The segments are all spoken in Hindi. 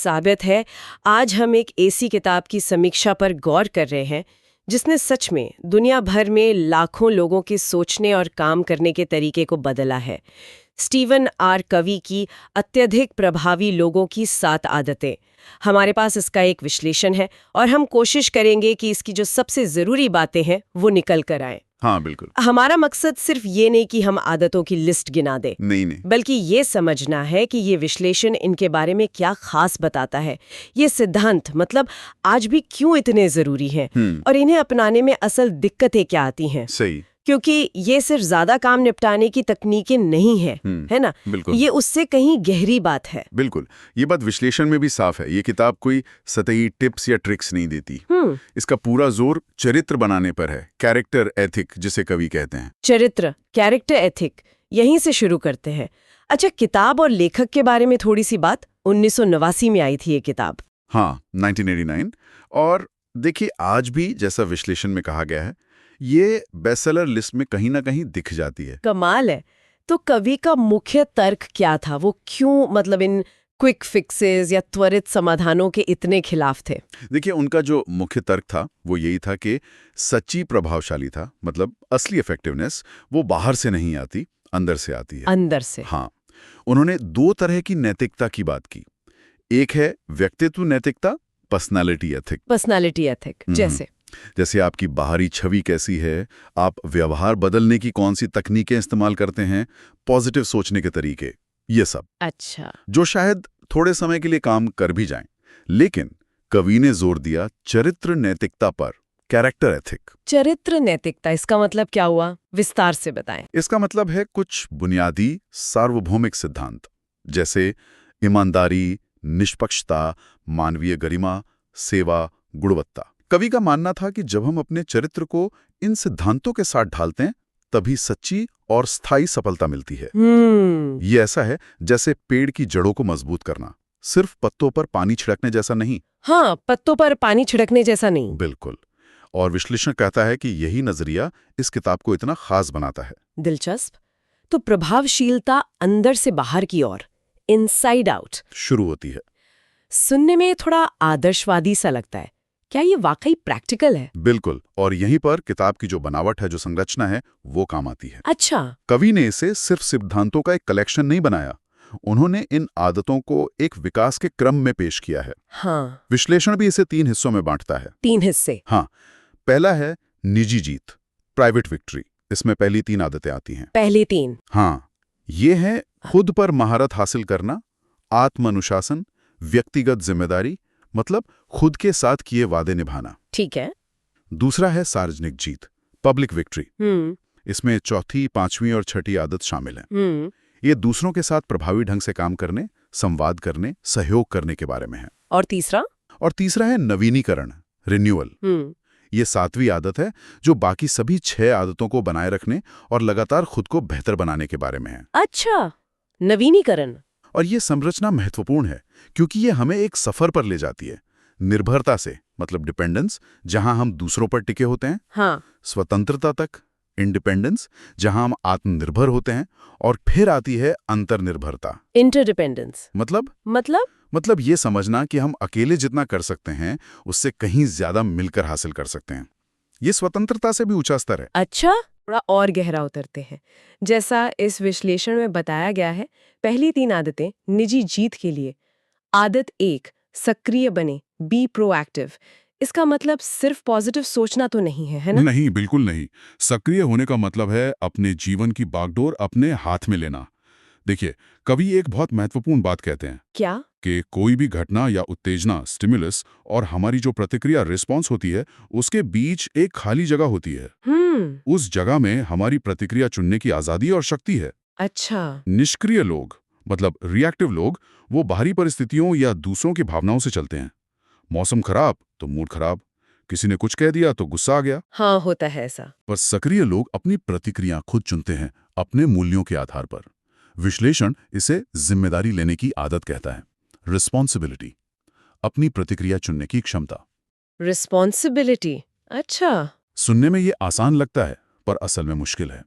साबित है। आज हम एक ऐसी किताब की समीक्षा पर गौर कर रहे हैं जिसने सच में दुनिया भर में लाखों लोगों के सोचने और काम करने के तरीके को बदला है। स्टीवन आर कवी की अत्यधिक प्रभावी लोगों की 7 आदतें। हमारे पास इसका एक विश्लेषण है और हम कोशिश करेंगे कि इसकी जो सबसे ज़रूरी बातें हैं वो निकल कर आए। हाँ बिल्कुल। हमारा मकसद सिर्फ ये नहीं कि हम आदतों की लिस्ट गिना दें, नहीं, बल्कि ये समझना है कि ये विश्लेषण इनके बारे में क्या खास बताता है। ये सिद्धांत मतलब आज भी क्यों इतने जरूरी हैं और इन्हें अपनाने में असल दिक्कतें क्या आती हैं। सही। क्योंकि ये सिर्फ ज्यादा काम निपटाने की तकनीकें नहीं है, है ना? बिल्कुल। ये उससे कहीं गहरी बात है। बिल्कुल, ये बात विश्लेषण में भी साफ है। ये किताब कोई सतही टिप्स या ट्रिक्स नहीं देती। इसका पूरा जोर चरित्र बनाने पर है, कैरेक्टर एथिक जिसे कवि कहते हैं। चरित्र, कैरेक्टर एथिक, यहीं से शुरू करते हैं। अच्छा, किताब और लेखक के बारे में थोड़ी सी बात। 1989 में आई थी ये किताब। हाँ, 1989। और देखिए, आज भी जैसा विश्लेषण में कहा गया है, ये बेस्टसेलर लिस्ट में कहीं ना कहीं दिख जाती है। कमाल है। तो कवि का मुख्य तर्क क्या था? वो क्यों मतलब इन क्विक फिक्सेस या त्वरित समाधानों के इतने खिलाफ थे? देखिए, उनका जो मुख्य तर्क था वो यही था कि सच्ची प्रभावशाली था, मतलब असली इफेक्टिवनेस वो बाहर से नहीं आती, अंदर से आती है। अंदर से। हाँ, उन्होंने 2 तरह की नैतिकता की बात की। एक है व्यक्तित्व नैतिकता, पर्सनालिटी एथिक। पर्सनालिटी एथिक जैसे आपकी बाहरी छवि कैसी है, आप व्यवहार बदलने की कौन सी तकनीकें इस्तेमाल करते हैं, पॉजिटिव सोचने के तरीके, ये सब। अच्छा। जो शायद थोड़े समय के लिए काम कर भी जाएं, लेकिन कवि ने जोर दिया चरित्र नैतिकता पर, कैरेक्टर एथिक। चरित्र नैतिकता, इसका मतलब क्या हुआ? विस्तार से बताएं। इसका मतलब है कुछ बुनियादी सार्वभौमिक सिद्धांत, जैसे ईमानदारी, निष्पक्षता, मानवीय गरिमा, सेवा, गुणवत्ता। कवि का मानना था कि जब हम अपने चरित्र को इन सिद्धांतों के साथ ढालते हैं, तभी सच्ची और स्थायी सफलता मिलती है। ये ऐसा है जैसे पेड़ की जड़ों को मजबूत करना, सिर्फ पत्तों पर पानी छिड़कने जैसा नहीं। हाँ, पत्तों पर पानी छिड़कने जैसा नहीं। बिल्कुल। और विश्लेषण कहता है कि यही नजरिया इस किताब को इतना खास बनाता है। दिलचस्प। तो प्रभावशीलता अंदर से बाहर की ओर, इनसाइड आउट शुरू होती है। सुनने में थोड़ा आदर्शवादी सा लगता है। क्या ये वाकई प्रैक्टिकल है? बिल्कुल। और यहीं पर किताब की जो बनावट है, जो संरचना है, वो काम आती है। अच्छा। कवि ने इसे सिर्फ सिद्धांतों का एक कलेक्शन नहीं बनाया, उन्होंने इन आदतों को एक विकास के क्रम में पेश किया है। हाँ। विश्लेषण भी इसे 3 हिस्सों में बांटता है। 3 हिस्से? हाँ। पहला है निजी जीत, प्राइवेट विक्ट्री। इसमें पहली 3 आदतें आती हैं। पहली 3? हाँ, ये है खुद पर महारत हासिल करना, आत्मानुशासन, व्यक्तिगत जिम्मेदारी, मतलब खुद के साथ किए वादे निभाना। ठीक है। दूसरा है सार्वजनिक जीत, पब्लिक विक्ट्री। इसमें चौथी, 5वीं और 6ठी आदत शामिल है। ये दूसरों के साथ प्रभावी ढंग से काम करने, संवाद करने, सहयोग करने के बारे में है। और तीसरा? और तीसरा है नवीनीकरण, रिन्यूअल। ये 7वीं आदत है, जो बाकी सभी 6 आदतों को बनाए रखने और लगातार खुद को बेहतर बनाने के बारे में है। अच्छा, नवीनीकरण। और ये संरचना महत्वपूर्ण है क्योंकि ये हमें एक सफर पर ले जाती है, निर्भरता से, मतलब डिपेंडेंस, जहां हम दूसरों पर टिके होते हैं। हाँ। स्वतंत्रता तक, इंडिपेंडेंस, जहां हम आत्मनिर्भर होते हैं। और फिर आती है अंतर्निर्भरता, इंटरडिपेंडेंस। मतलब ये समझना कि हम अकेले जितना कर सकते हैं, उससे कहीं ज्यादा मिलकर हासिल कर सकते हैं। ये स्वतंत्रता से भी ऊंचा स्तर है। अच्छा, थोड़ा और गहरा उतरते हैं। जैसा इस विश्लेषण में बताया गया है, पहली 3 आदतें निजी जीत के लिए। आदत 1, सक्रिय बने, बी प्रोएक्टिव। इसका मतलब सिर्फ पॉजिटिव सोचना तो नहीं है, है ना? नहीं, बिल्कुल नहीं। सक्रिय होने का मतलब है अपने जीवन की बागडोर अपने हाथ में लेना। देखिए, कवि एक बहुत महत्वपूर्ण बात कहते हैं। क्या? कि कोई भी घटना या उत्तेजना, स्टिमुलस, और हमारी जो प्रतिक्रिया, रिस्पॉन्स होती है, उसके बीच एक खाली जगह होती है। उस जगह में हमारी प्रतिक्रिया चुनने की आजादी और शक्ति है। अच्छा। निष्क्रिय लोग, मतलब रिएक्टिव लोग, वो बाहरी परिस्थितियों या दूसरों की भावनाओं से चलते हैं। मौसम खराब तो मूड खराब, किसी ने कुछ कह दिया तो गुस्सा आ गया। हाँ, होता है ऐसा। पर सक्रिय लोग अपनी प्रतिक्रिया खुद चुनते हैं, अपने मूल्यों के आधार पर। विश्लेषण इसे जिम्मेदारी लेने की आदत कहता है, रिस्पॉन्सिबिलिटी, अपनी प्रतिक्रिया चुनने की क्षमता। रिस्पॉन्सिबिलिटी, अच्छा। सुनने में ये आसान लगता है, पर असल में मुश्किल है,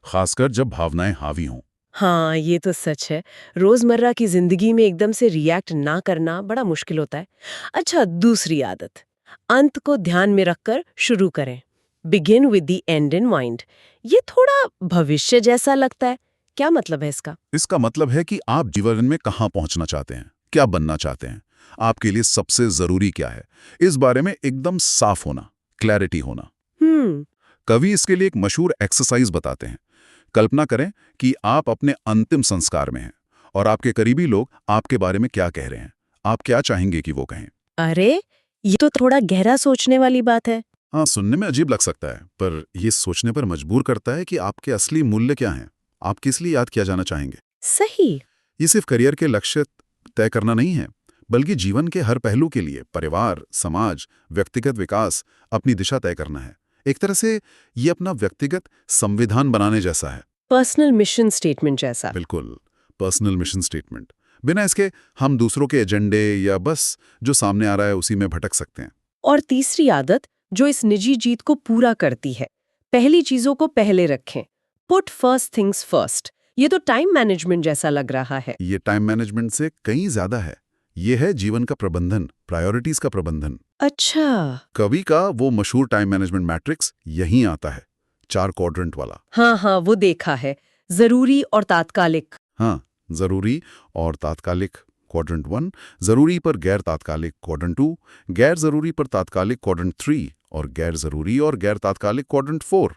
खासकर जब भावनाएं हावी हों। हाँ, ये तो सच है। रोजमर्रा की जिंदगी में एकदम से रिएक्ट ना करना बड़ा मुश्किल होता है। अच्छा, दूसरी आदत, अंत को ध्यान में रखकर शुरू करें। Begin with the and in mind. ये थोड़ा भविष्य जैसा लगता है। क्या मतलब है इसका? इसका मतलब है कि आप जीवन में कहाँ पहुंचना चाहते हैं, क्या बनना चाहते हैं, आपके लिए सबसे जरूरी क्या है, इस बारे में एकदम साफ होना, क्लैरिटी होना। कवि इसके लिए एक मशहूर एक्सरसाइज बताते हैं। कल्पना करें कि आप अपने अंतिम संस्कार में हैं और आपके करीबी लोग आपके बारे में क्या कह रहे हैं। आप क्या चाहेंगे कि वो कहें? अरे, ये तो थोड़ा गहरा सोचने वाली बात है। हाँ, सुनने में अजीब लग सकता है, पर ये सोचने पर मजबूर करता है कि आपके असली मूल्य क्या हैं, आप किस लिए याद किया जाना चाहेंगे। सही। ये सिर्फ करियर के लक्ष्य तय करना नहीं है, बल्कि जीवन के हर पहलू के लिए परिवार, समाज, व्यक्तिगत विकास, अपनी दिशा तय करना है। एक तरह से ये अपना व्यक्तिगत संविधान बनाने जैसा है। पर्सनल मिशन स्टेटमेंट जैसा। बिल्कुल, पर्सनल मिशन स्टेटमेंट। बिना इसके हम दूसरों के एजेंडे या बस जो सामने आ रहा है उसी में भटक सकते हैं। और तीसरी आदत जो इस निजी जीत को पूरा करती है, पहली चीजों को पहले रखें। Put first things first. ये तो टाइम मैनेजमेंट जैसा लग रहा है। ये टाइम मैनेजमेंट से कहीं ज्यादा है। ये है जीवन का प्रबंधन, प्रायोरिटीज का प्रबंधन। अच्छा। कवि का वो मशहूर टाइम मैनेजमेंट मैट्रिक्स यहीं आता है, 4 क्वाड्रेंट वाला। हाँ, वो देखा है। जरूरी और तात्कालिक। हाँ, जरूरी और तात्कालिक क्वाड्रेंट 1, जरूरी पर गैर तात्कालिक क्वाड्रेंट 2, गैर जरूरी पर तात्कालिक क्वाड्रेंट 3 और गैर जरूरी और गैर तात्कालिक क्वाड्रेंट 4।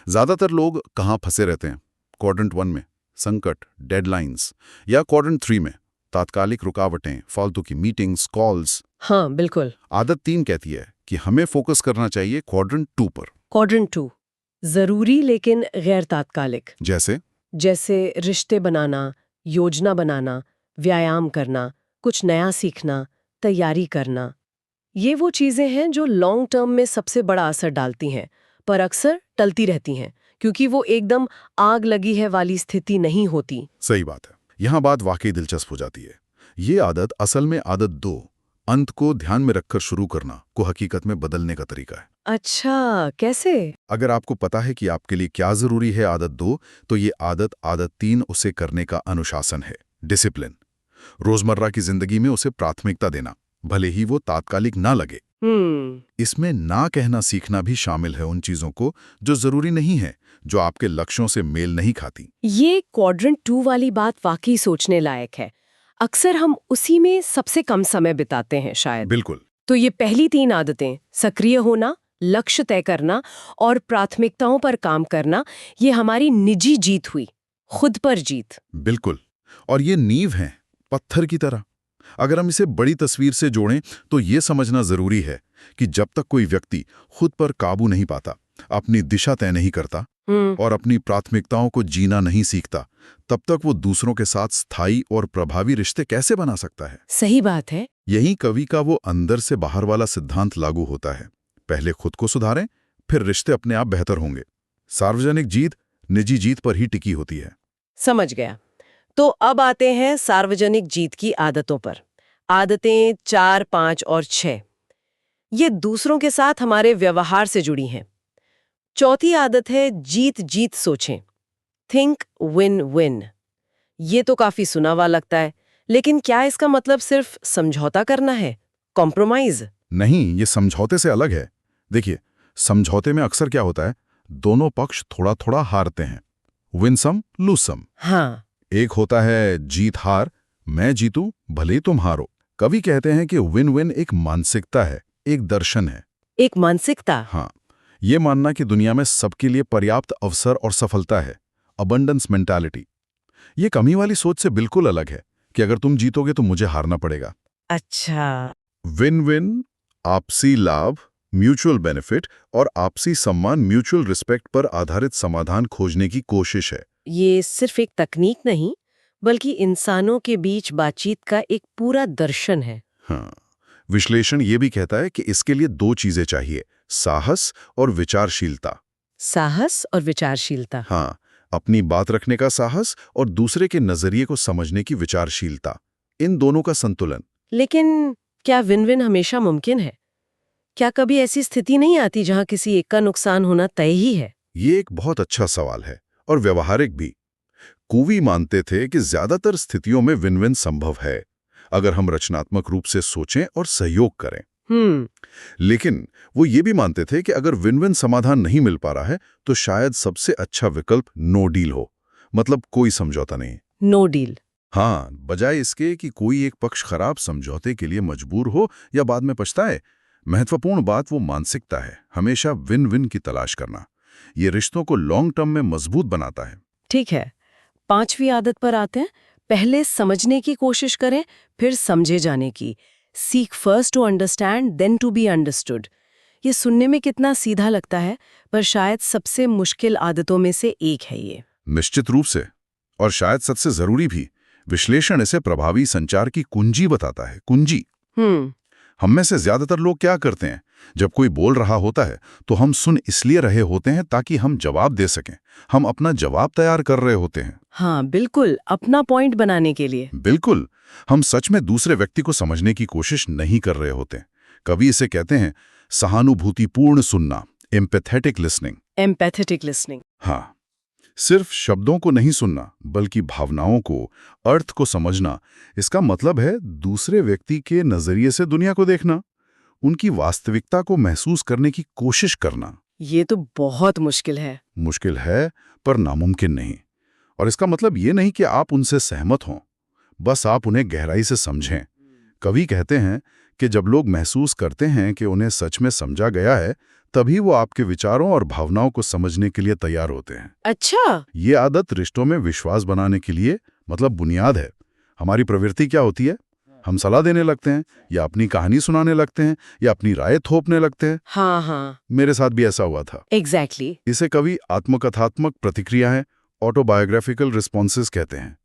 ज्यादातर लोग कहाँ फंसे रहते हैं? क्वाड्रेंट 1 में संकट, डेडलाइंस, या क्वाड्रेंट 3 में तात्कालिक रुकावटें, फालतू की मीटिंग्स, कॉल्स। हाँ, बिल्कुल। आदत 3 कहती है कि हमें फोकस करना चाहिए क्वाड्रेंट 2 पर। क्वाड्रेंट 2, जरूरी लेकिन गैर तात्कालिक। जैसे रिश्ते बनाना, योजना बनाना, व्यायाम करना, कुछ नया सीखना, तैयारी करना। ये वो चीजें हैं जो लॉन्ग टर्म में सबसे बड़ा असर डालती हैं, पर अक्सर टलती रहती हैं क्योंकि वो एकदम आग लगी है वाली स्थिति नहीं होती। सही बात है। यहाँ बात वाकई दिलचस्प हो जाती है। ये आदत असल में आदत 2, अंत को ध्यान में रखकर शुरू करना, को हकीकत में बदलने का तरीका है। अच्छा, कैसे? अगर आपको पता है कि आपके लिए क्या जरूरी है आदत 2, तो ये आदत 3 उसे करने का अनुशासन है, डिसिप्लिन। रोजमर्रा की जिंदगी में उसे प्राथमिकता देना, भले ही वो तात्कालिक ना लगे। इसमें ना कहना सीखना भी शामिल है, उन चीजों को जो जरूरी नहीं है, जो आपके लक्ष्यों से मेल नहीं खाती। ये क्वाड्रेंट 2 वाली बात वाकई सोचने लायक है। अक्सर हम उसी में सबसे कम समय बिताते हैं शायद। बिल्कुल। तो ये पहली 3 आदतें, सक्रिय होना, लक्ष्य तय करना और प्राथमिकताओं पर काम करना, ये हमारी निजी जीत हुई, खुद पर जीत। बिल्कुल। और ये नींव है, पत्थर की तरह। अगर हम इसे बड़ी तस्वीर से जोड़ें तो ये समझना जरूरी है कि जब तक कोई व्यक्ति खुद पर काबू नहीं पाता, अपनी दिशा तय नहीं करता और अपनी प्राथमिकताओं को जीना नहीं सीखता, तब तक वो दूसरों के साथ स्थायी और प्रभावी रिश्ते कैसे बना सकता है। सही बात है। यही कवि का वो अंदर से बाहर वाला सिद्धांत लागू होता है। पहले खुद को सुधारें, फिर रिश्ते अपने आप बेहतर होंगे। सार्वजनिक जीत निजी जीत पर ही टिकी होती है। समझ गया। तो अब आते हैं सार्वजनिक जीत की आदतों पर। आदतें 4, 5 और 6। ये दूसरों के साथ हमारे व्यवहार से जुड़ी हैं। चौथी आदत है जीत जीत सोचें, थिंक विन विन। ये तो काफी सुना हुआ लगता है, लेकिन क्या इसका मतलब सिर्फ समझौता करना है, कॉम्प्रोमाइज? नहीं, ये समझौते से अलग है। देखिए, समझौते में अक्सर क्या होता है, दोनों पक्ष थोड़ा थोड़ा हारते हैं, विन सम लूज सम। हाँ। एक होता है जीत हार, मैं जीतूं भले ही तुम हारो। कवि कहते हैं कि विन विन एक मानसिकता है, एक दर्शन है। एक मानसिकता? हाँ, ये मानना कि दुनिया में सबके लिए पर्याप्त अवसर और सफलता है, अबंडेंस मेंटालिटी। ये कमी वाली सोच से बिल्कुल अलग है कि अगर तुम जीतोगे तो मुझे हारना पड़ेगा। अच्छा। विन विन, आपसी लाभ, म्यूचुअल बेनिफिट और आपसी सम्मान, म्यूचुअल रिस्पेक्ट पर आधारित समाधान खोजने की कोशिश है। ये सिर्फ एक तकनीक नहीं, बल्कि इंसानों के बीच बातचीत का एक पूरा दर्शन है। हाँ, विश्लेषण ये भी कहता है कि इसके लिए 2 चीजें चाहिए, साहस और विचारशीलता। साहस और विचारशीलता। हाँ, अपनी बात रखने का साहस और दूसरे के नजरिए को समझने की विचारशीलता, इन दोनों का संतुलन। लेकिन क्या विन विन हमेशा मुमकिन है? क्या कभी ऐसी स्थिति नहीं आती जहां किसी एक का नुकसान होना तय ही है? ये एक बहुत अच्छा सवाल है और व्यवहारिक भी। कूवी मानते थे कि ज्यादातर स्थितियों में विन विन संभव है अगर हम रचनात्मक रूप से सोचें और सहयोग करें। लेकिन वो ये भी मानते थे कि अगर विन विन समाधान नहीं मिल पा रहा है तो शायद सबसे अच्छा विकल्प नो डील हो, मतलब कोई समझौता नहीं। No deal. हाँ, बजाय इसके कि कोई एक पक्ष खराब समझौते के लिए मजबूर हो या बाद में पछताए। महत्वपूर्ण बात वो मानसिकता है, हमेशा विन विन की तलाश करना। ये रिश्तों को लॉन्ग टर्म में मजबूत बनाता है। ठीक है, 5वीं आदत पर आते हैं। पहले समझने की कोशिश करें, फिर समझे जाने की। Seek first to understand then to be understood. ये सुनने में कितना सीधा लगता है, पर शायद सबसे मुश्किल आदतों में से एक है ये। निश्चित रूप से, और शायद सबसे जरूरी भी। विश्लेषण इसे प्रभावी संचार की कुंजी बताता है। कुंजी। हम में से ज्यादातर लोग क्या करते हैं, जब कोई बोल रहा होता है तो हम सुन इसलिए रहे होते हैं ताकि हम जवाब दे सकें। हम अपना जवाब तैयार कर रहे होते हैं। हाँ बिल्कुल, अपना पॉइंट बनाने के लिए। बिल्कुल, हम सच में दूसरे व्यक्ति को समझने की कोशिश नहीं कर रहे होते। कवि इसे कहते हैं सहानुभूतिपूर्ण सुनना, एम्पैथेटिक लिसनिंग। Empathetic listening. हाँ, सिर्फ शब्दों को नहीं सुनना बल्कि भावनाओं को, अर्थ को समझना। इसका मतलब है दूसरे व्यक्ति के नजरिए से दुनिया को देखना, उनकी वास्तविकता को महसूस करने की कोशिश करना। ये तो बहुत मुश्किल है। मुश्किल है पर नामुमकिन नहीं। और इसका मतलब ये नहीं कि आप उनसे सहमत हों, बस आप उन्हें गहराई से समझें। कवि कहते हैं कि जब लोग महसूस करते हैं कि उन्हें सच में समझा गया है, तभी वो आपके विचारों और भावनाओं को समझने के लिए तैयार होते हैं। अच्छा। ये आदत रिश्तों में विश्वास बनाने के लिए मतलब बुनियाद है। हमारी प्रवृत्ति क्या होती है? हम सलाह देने लगते हैं, या अपनी कहानी सुनाने लगते हैं, या अपनी राय थोपने लगते हैं। हाँ, मेरे साथ भी ऐसा हुआ था। एग्जैक्टली। इसे कवि आत्मकथात्मक प्रतिक्रियाएं, ऑटोबायोग्राफिकल रिस्पॉन्सेस कहते हैं।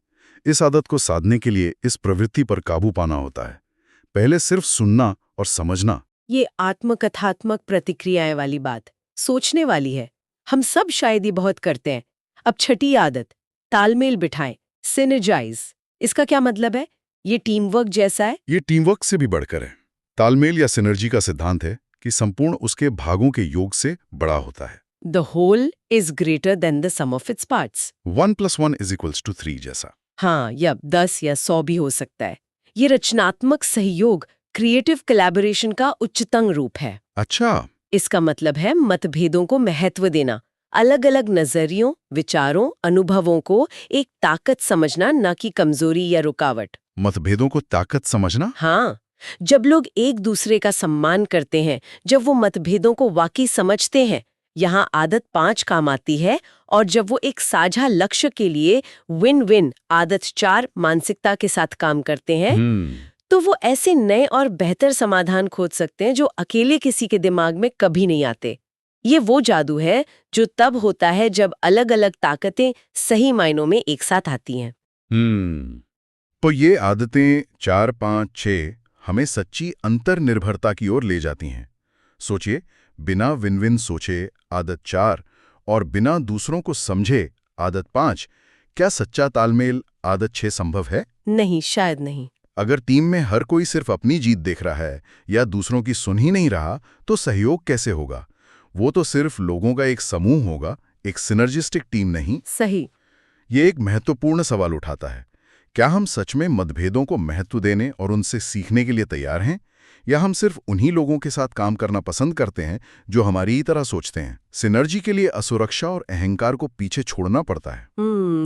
इस आदत को साधने के लिए इस प्रवृत्ति पर काबू पाना होता है। पहले सिर्फ सुनना और समझना। ये आत्मकथात्मक प्रतिक्रियाएं वाली बात सोचने वाली है। हम सब शायद ये बहुत करते हैं। अब छठी आदत, तालमेल बिठाएं, सिनर्जाइज। इसका क्या मतलब है? ये टीम वर्क जैसा है? ये टीम वर्क से भी बढ़कर है। तालमेल या सिनर्जी का सिद्धांत है कि संपूर्ण उसके भागों के योग से बड़ा होता है। The whole is greater than the sum of its parts. 1 + 1 = 3 जैसा। हाँ, या 10 या 100 भी हो सकता है। ये रचनात्मक सहयोग, क्रिएटिव कोलैबोरेशन का उच्चतम रूप है। अच्छा। इसका मतलब है मतभेदों को महत्व देना, अलग अलग नजरियों, विचारों, अनुभवों को एक ताकत समझना, न कि कमजोरी या रुकावट। मतभेदों को ताकत समझना? हाँ, जब लोग एक दूसरे का सम्मान करते हैं, जब वो मतभेदों को वाकई समझते हैं, यहाँ आदत 5 काम आती है। और जब वो एक साझा लक्ष्य के लिए विन विन आदत 4 मानसिकता के साथ काम करते हैं, तो वो ऐसे नए और बेहतर समाधान खोज सकते हैं जो अकेले किसी के दिमाग में कभी नहीं आते। ये वो जादू है जो तब होता है जब अलग अलग ताकतें सही मायनों में एक साथ आती हैं। तो ये आदतें 4, 5, 6 हमें सच्ची अंतर्निर्भरता की ओर ले जाती हैं। सोचिए, बिना विन विन सोचे आदत 4 और बिना दूसरों को समझे आदत 5, क्या सच्चा तालमेल आदत 6 संभव है? नहीं, शायद नहीं। अगर टीम में हर कोई सिर्फ अपनी जीत देख रहा है या दूसरों की सुन ही नहीं रहा, तो सहयोग कैसे होगा? वो तो सिर्फ लोगों का एक समूह होगा, एक सिनर्जिस्टिक टीम नहीं। सही। ये एक महत्वपूर्ण सवाल उठाता है। क्या हम सच में मतभेदों को महत्व देने और उनसे सीखने के लिए तैयार हैं, या हम सिर्फ उन्हीं लोगों के साथ काम करना पसंद करते हैं जो हमारी ही तरह सोचते हैं? सिनर्जी के लिए असुरक्षा और अहंकार को पीछे छोड़ना पड़ता है।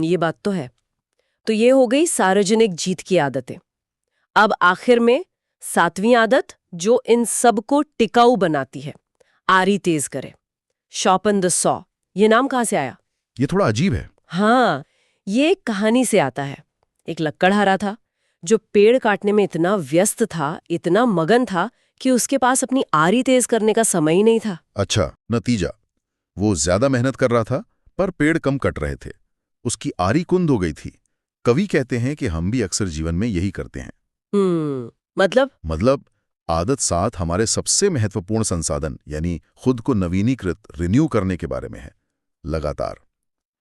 ये बात तो है। तो ये हो गई सार्वजनिक जीत की आदतें। अब आखिर में 7वीं आदत, जो इन सब को टिकाऊ बनाती है, आरी तेज करे। शॉर्पन द सॉ, ये नाम कहाँ से आया? ये थोड़ा अजीब है। हाँ, ये एक कहानी से आता है। एक लक्कड़हारा था जो पेड़ काटने में इतना व्यस्त था, इतना मगन था कि उसके पास अपनी आरी तेज करने का समय ही नहीं था। अच्छा, नतीजा? वो ज्यादा मेहनत कर रहा था पर पेड़ कम कट रहे थे। उसकी आरी कुंद हो गई थी। कवि कहते हैं कि हम भी अक्सर जीवन में यही करते हैं। मतलब आदत 7 हमारे सबसे महत्वपूर्ण संसाधन यानी खुद को नवीनीकृत, रिन्यू करने के बारे में है। लगातार।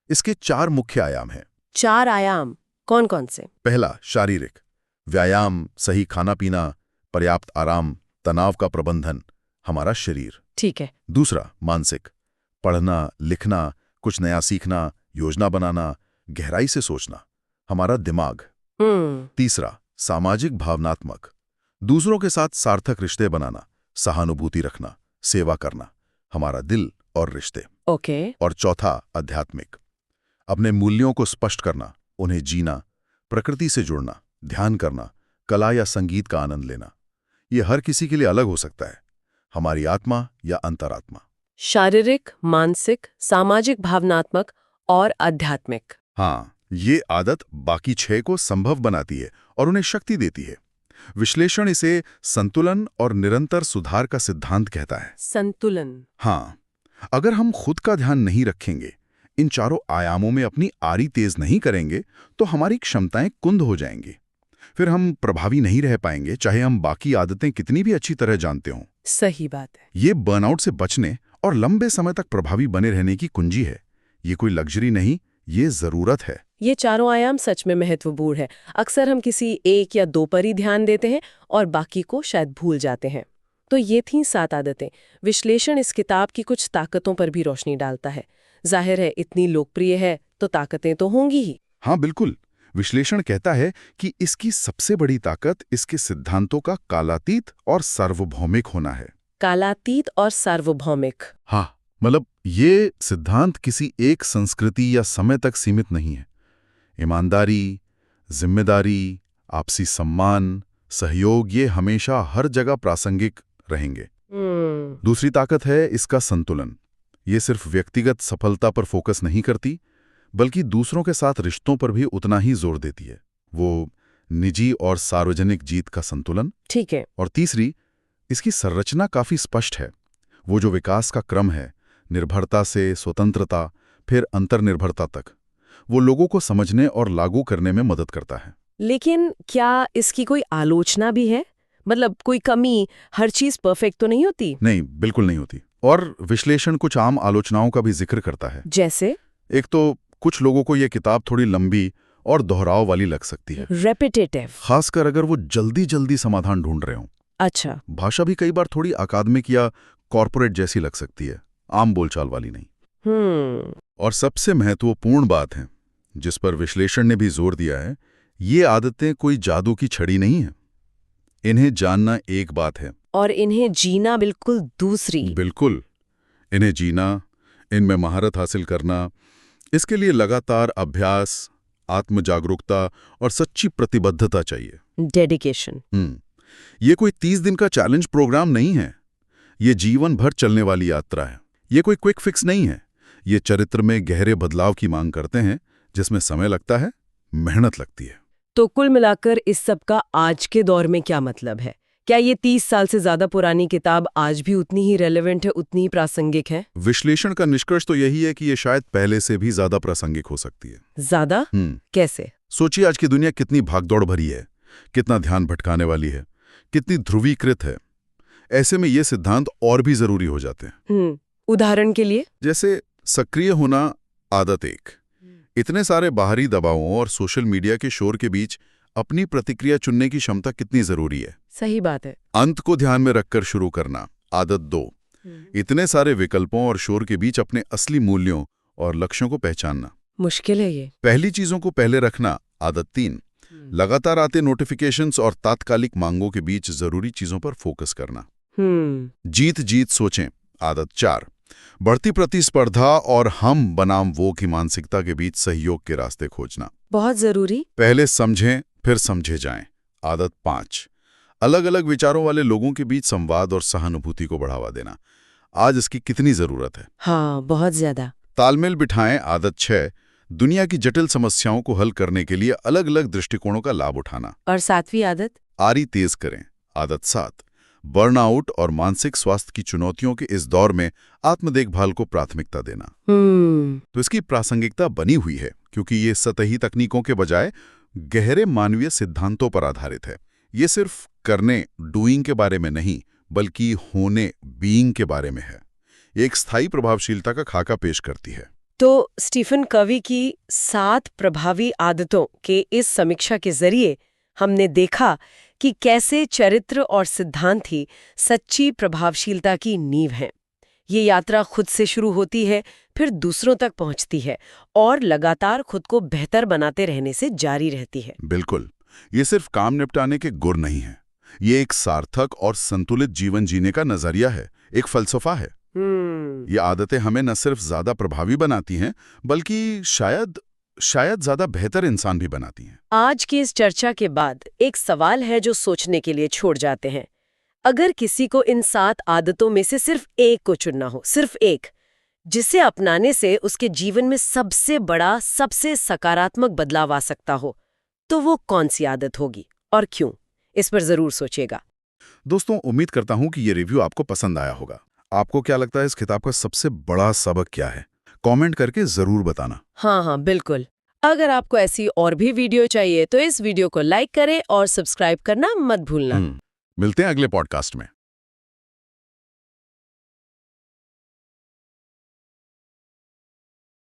इसके 4 मुख्य आयाम हैं। 4 आयाम कौन कौन से? पहला, शारीरिक व्यायाम, सही खाना पीना, पर्याप्त आराम, तनाव का प्रबंधन, हमारा शरीर। ठीक है। दूसरा, मानसिक, पढ़ना, लिखना, कुछ नया सीखना, योजना बनाना, गहराई से सोचना, हमारा दिमाग। तीसरा, सामाजिक भावनात्मक, दूसरों के साथ सार्थक रिश्ते बनाना, सहानुभूति रखना, सेवा करना, हमारा दिल और रिश्ते। ओके। और चौथा, आध्यात्मिक, अपने मूल्यों को स्पष्ट करना, उन्हें जीना, प्रकृति से जुड़ना, ध्यान करना, कला या संगीत का आनंद लेना। ये हर किसी के लिए अलग हो सकता है, हमारी आत्मा या अंतरात्मा। शारीरिक, मानसिक, सामाजिक, भावनात्मक और आध्यात्मिक। हाँ, ये आदत बाकी 6 को संभव बनाती है और उन्हें शक्ति देती है। विश्लेषण इसे संतुलन और निरंतर सुधार का सिद्धांत कहता है। संतुलन। हाँ, अगर हम खुद का ध्यान नहीं रखेंगे, इन चारों आयामों में अपनी आरी तेज नहीं करेंगे, तो हमारी क्षमताएं कुंद हो जाएंगी। फिर हम प्रभावी नहीं रह पाएंगे, चाहे हम बाकी आदतें कितनी भी अच्छी तरह जानते हों। सही बात है। ये बर्नआउट से बचने और लंबे समय तक प्रभावी बने रहने की कुंजी है। ये कोई लग्जरी नहीं, ये जरूरत है। ये चारों आयाम सच में महत्वपूर्ण है। अक्सर हम किसी एक या दो पर ही ध्यान देते हैं और बाकी को शायद भूल जाते हैं। तो ये थीं 7 आदतें। विश्लेषण इस किताब की कुछ ताकतों पर भी रोशनी डालता है। जाहिर है, इतनी लोकप्रिय है तो ताकतें तो होंगी ही। हाँ बिल्कुल, विश्लेषण कहता है कि इसकी सबसे बड़ी ताकत इसके सिद्धांतों का कालातीत और सार्वभौमिक होना है। कालातीत और सार्वभौमिक। हाँ, मतलब ये सिद्धांत किसी एक संस्कृति या समय तक सीमित नहीं है। ईमानदारी, जिम्मेदारी, आपसी सम्मान, सहयोग, ये हमेशा हर जगह प्रासंगिक रहेंगे। दूसरी ताकत है इसका संतुलन। ये सिर्फ व्यक्तिगत सफलता पर फोकस नहीं करती, बल्कि दूसरों के साथ रिश्तों पर भी उतना ही जोर देती है। वो निजी और सार्वजनिक जीत का संतुलन। ठीक है। और तीसरी, इसकी संरचना काफी स्पष्ट है। वो जो विकास का क्रम है, निर्भरता से स्वतंत्रता, फिर अंतर्निर्भरता तक, वो लोगों को समझने और लागू करने में मदद करता है। लेकिन क्या इसकी कोई आलोचना भी है? मतलब कोई कमी, हर चीज परफेक्ट तो नहीं होती? नहीं, बिल्कुल नहीं होती। और विश्लेषण कुछ आम आलोचनाओं का भी जिक्र करता है। जैसे? एक तो कुछ लोगों को ये किताब थोड़ी लंबी और दोहराव वाली लग सकती है। रेपिटेटिव। खासकर अगर वो जल्दी जल्दी समाधान ढूंढ रहे हों। अच्छा। भाषा भी कई बार थोड़ी अकादमिक या कॉर्पोरेट जैसी लग सकती है, आम बोलचाल वाली नहीं। और सबसे महत्वपूर्ण बात है, जिस पर विश्लेषण ने भी जोर दिया है, ये आदतें कोई जादू की छड़ी नहीं है। इन्हें जानना एक बात है और इन्हें जीना बिल्कुल दूसरी। बिल्कुल। इन्हें जीना, इनमें महारत हासिल करना, इसके लिए लगातार अभ्यास, आत्मजागरूकता और सच्ची प्रतिबद्धता चाहिए। डेडिकेशन। ये कोई 30 दिन का चैलेंज प्रोग्राम नहीं है। ये जीवन भर चलने वाली यात्रा है। ये कोई क्विक फिक्स नहीं है। ये चरित्र में गहरे बदलाव की मांग करते हैं, जिसमें समय लगता है, मेहनत लगती है। तो कुल मिलाकर इस सब का आज के दौर में क्या मतलब है? क्या ये 30 साल से ज्यादा पुरानी किताब आज भी उतनी ही रेलेवेंट है, उतनी ही प्रासंगिक है? विश्लेषण का निष्कर्ष तो यही है कि ये शायद पहले से भी ज्यादा प्रासंगिक हो सकती है। ज्यादा? कैसे? सोचिए, आज की दुनिया कितनी भागदौड़ भरी है, कितना ध्यान भटकाने वाली है, कितनी ध्रुवीकृत है। ऐसे में ये सिद्धांत और भी जरूरी हो जाते हैं। उदाहरण के लिए? जैसे सक्रिय होना, आदत 1। इतने सारे बाहरी दबावों और सोशल मीडिया के शोर के बीच अपनी प्रतिक्रिया चुनने की क्षमता कितनी जरूरी है। सही बात है। अंत को ध्यान में रखकर शुरू करना, आदत 2। इतने सारे विकल्पों और शोर के बीच अपने असली मूल्यों और लक्ष्यों को पहचानना। मुश्किल है ये। पहली चीजों को पहले रखना, आदत 3। लगातार आते नोटिफिकेशंस और तात्कालिक मांगों के बीच जरूरी चीजों पर फोकस करना। जीत जीत सोचें, आदत 4। बढ़ती प्रतिस्पर्धा और हम बनाम वो की मानसिकता के बीच सहयोग के रास्ते खोजना। बहुत जरूरी। पहले समझें फिर समझे जाएं, आदत 5। अलग अलग विचारों वाले लोगों के बीच संवाद और सहानुभूति को बढ़ावा देना। आज इसकी कितनी जरूरत है। हाँ, बहुत ज्यादा। तालमेल बिठाएं, आदत 6। दुनिया की जटिल समस्याओं को हल करने के लिए अलग अलग दृष्टिकोणों का लाभ उठाना। और 7वीं आदत? आरी तेज करें, आदत 7। बर्नआउट और मानसिक स्वास्थ्य की चुनौतियों के इस दौर में आत्म देखभाल को प्राथमिकता देना। तो इसकी प्रासंगिकता बनी हुई है क्योंकि ये सतही तकनीकों के बजाय गहरे मानवीय सिद्धांतों पर आधारित है। ये सिर्फ करने, डूइंग के बारे में नहीं, बल्कि होने, बीइंग के बारे में है। एक स्थायी प्रभावशीलता का खाका पेश करती है। तो स्टीफन कवी की 7 प्रभावी आदतों के इस समीक्षा के जरिए हमने देखा कि कैसे चरित्र और सिद्धांत ही सच्ची प्रभावशीलता की नींव हैं। ये यात्रा खुद से शुरू होती है, फिर दूसरों तक पहुंचती है और लगातार खुद को बेहतर बनाते रहने से जारी रहती है। बिल्कुल, ये सिर्फ काम निपटाने के गुर नहीं है। ये एक सार्थक और संतुलित जीवन जीने का नजरिया है, एक फलसफा है। ये आदतें हमें न सिर्फ ज्यादा प्रभावी बनाती हैं, बल्कि शायद ज्यादा बेहतर इंसान भी बनाती हैं। आज की इस चर्चा के बाद एक सवाल है जो सोचने के लिए छोड़ जाते हैं। अगर किसी को इन 7 आदतों में से सिर्फ एक को चुनना हो, सिर्फ एक, जिसे अपनाने से उसके जीवन में सबसे बड़ा, सबसे सकारात्मक बदलाव आ सकता हो, तो वो कौन सी आदत होगी और क्यों? इस पर जरूर सोचिएगा। दोस्तों, उम्मीद करता हूं कि ये रिव्यू आपको पसंद आया होगा। आपको क्या लगता है इस किताब का सबसे बड़ा सबक क्या है? कमेंट करके जरूर बताना। हाँ, बिल्कुल। अगर आपको ऐसी और भी वीडियो चाहिए तो इस वीडियो को लाइक करें और सब्सक्राइब करना मत भूलना। मिलते हैं अगले पॉडकास्ट में।